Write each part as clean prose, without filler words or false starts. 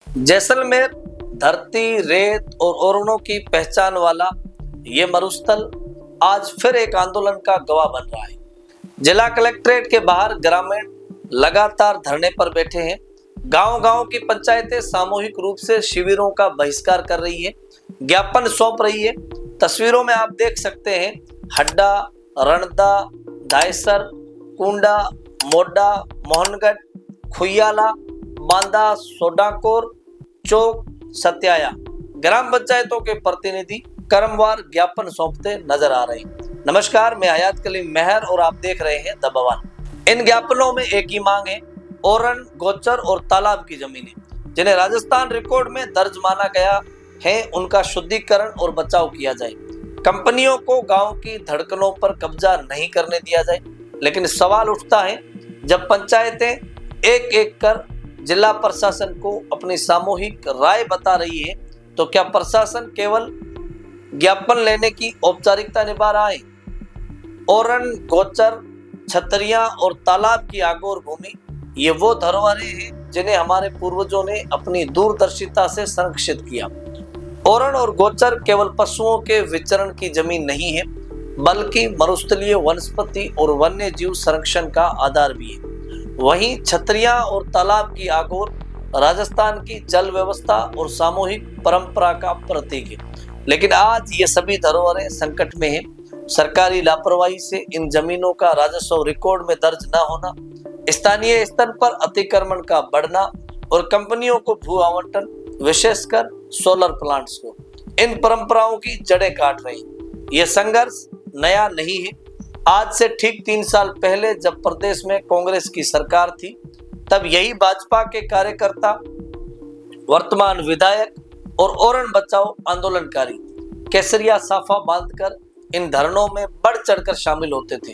जैसलमेर धरती, रेत और ओरणों की पहचान वाला ये मरुस्थल आज फिर एक आंदोलन का गवाह बन रहा है। जिला कलेक्ट्रेट के बाहर ग्रामीण लगातार धरने पर बैठे हैं। गांव-गांव की पंचायतें सामूहिक रूप से शिविरों का बहिष्कार कर रही है, ज्ञापन सौंप रही है। तस्वीरों में आप देख सकते हैं हड्डा, रणदा, दायसर, कुंडा, मोडा, मोहनगढ़, खुयाला, बांदा, सोडाकोर, चौक, सत्याया ग्राम पंचायतों के प्रतिनिधि क्रमवार ज्ञापन सौंपते नजर आ रहे हैं। नमस्कार, मैं हयात कलीम मेहर और आप देख रहे हैं द बवाल। इन ज्ञापनों में एक ही मांग है, ओरण, गोचर और तालाब की जमीनें जिन्हें राजस्थान रिकॉर्ड में दर्ज माना गया है, उनका शुद्धिकरण और बचाव किया जाए। कंपनियों को गांव की धड़कनों पर कब्जा नहीं करने दिया जाए। लेकिन सवाल उठता है, जब पंचायतें एक एक कर जिला प्रशासन को अपनी सामूहिक राय बता रही है, तो क्या प्रशासन केवल ज्ञापन लेने की औपचारिकता निभा रहा है? ओरण, गोचर, छतरियां और तालाब की आगोर भूमि ये वो धरोहरें हैं जिन्हें हमारे पूर्वजों ने अपनी दूरदर्शिता से संरक्षित किया। ओरण और गोचर केवल पशुओं के विचरण की जमीन नहीं है, बल्कि मरुस्थलीय वनस्पति और वन्य जीव संरक्षण का आधार भी है। वहीं छतरियां और तालाब की आगोर राजस्थान की जल व्यवस्था और सामूहिक परंपरा का प्रतीक है। लेकिन आज ये सभी धरोहरें संकट में हैं। सरकारी लापरवाही से इन जमीनों का राजस्व रिकॉर्ड में दर्ज न होना, स्थानीय स्तर पर अतिक्रमण का बढ़ना और कंपनियों को भू आवंटन, विशेषकर सोलर प्लांट्स को, इन परंपराओं की जड़ें काट रही। ये संघर्ष नया नहीं है। आज से ठीक 3 साल पहले जब प्रदेश में कांग्रेस की सरकार थी, तब यही भाजपा के कार्यकर्ता, वर्तमान विधायक और ओरण बचाओ आंदोलनकारी केसरिया साफा बांधकर इन धरनों में बढ़ चढ़कर शामिल होते थे।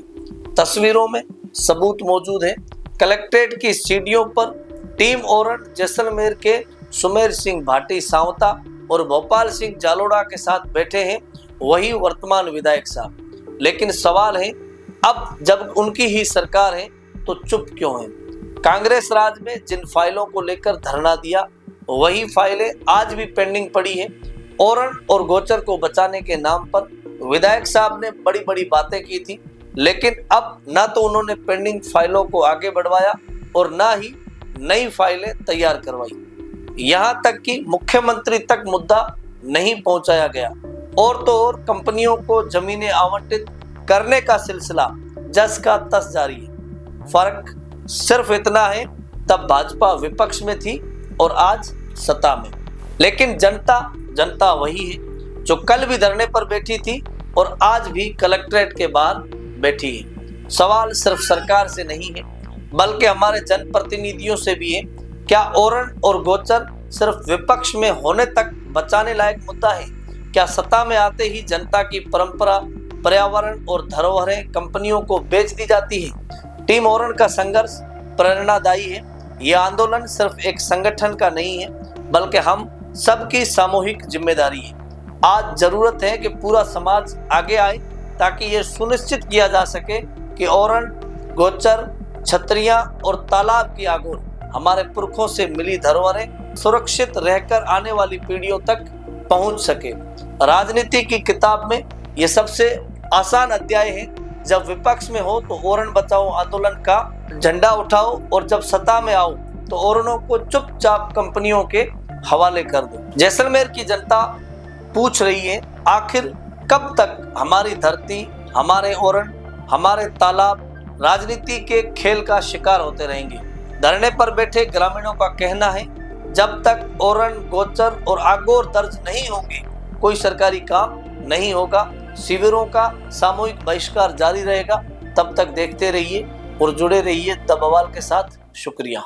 तस्वीरों में सबूत मौजूद है। कलेक्ट्रेट की सीढ़ियों पर टीम ओरण जैसलमेर के सुमेर सिंह भाटी सावता और भोपाल सिंह जालोड़ा के साथ बैठे हैं वही वर्तमान विधायक साहब। लेकिन सवाल है, अब जब उनकी ही सरकार है तो चुप क्यों है? कांग्रेस राज में जिन फाइलों को लेकर धरना दिया, वही फाइलें आज भी पेंडिंग पड़ी है। ओरण और गोचर को बचाने के नाम पर विधायक साहब ने बड़ी बड़ी बातें की थी, लेकिन अब ना तो उन्होंने पेंडिंग फाइलों को आगे बढ़वाया और ना ही नई फाइलें तैयार करवाई। यहाँ तक कि मुख्यमंत्री तक मुद्दा नहीं पहुंचाया गया। और तो और कंपनियों को जमीनें आवंटित करने का सिलसिला जस का तस जारी है। फर्क सिर्फ इतना है, तब भाजपा विपक्ष में थी और आज सत्ता में। लेकिन जनता वही है जो कल भी धरने पर बैठी थी और आज भी कलेक्ट्रेट के बाहर बैठी है। सवाल सिर्फ सरकार से नहीं है, बल्कि हमारे जनप्रतिनिधियों से भी है। क्या ओरण और गोचर सिर्फ विपक्ष में होने तक बचाने लायक मुद्दा है? क्या सत्ता में आते ही जनता की परंपरा, पर्यावरण और धरोहरें कंपनियों को बेच दी जाती है? टीम ओरण का संघर्ष प्रेरणादायी है। यह आंदोलन सिर्फ एक संगठन का नहीं है, बल्कि हम सबकी सामूहिक जिम्मेदारी है। आज जरूरत है कि पूरा समाज आगे आए, ताकि ये सुनिश्चित किया जा सके कि ओरण, गोचर, छतरियां और तालाब की आगोर हमारे पुरखों से मिली धरोहरें सुरक्षित रहकर आने वाली पीढ़ियों तक पहुंच सके। राजनीति की किताब में यह सबसे आसान अध्याय है। जब विपक्ष में हो तो ओरण बचाओ आंदोलन का झंडा उठाओ, और जब सत्ता में आओ तो ओरणों को चुपचाप कंपनियों के हवाले कर दो। जैसलमेर की जनता पूछ रही है, आखिर कब तक हमारी धरती, हमारे ओरण, हमारे तालाब राजनीति के खेल का शिकार होते रहेंगे? धरने पर बैठे ग्रामीणों का कहना है, जब तक ओरण, गोचर और आगोर दर्ज नहीं होंगे, कोई सरकारी काम नहीं होगा। शिविरों का सामूहिक बहिष्कार जारी रहेगा। तब तक देखते रहिए और जुड़े रहिए द बवाल के साथ। शुक्रिया।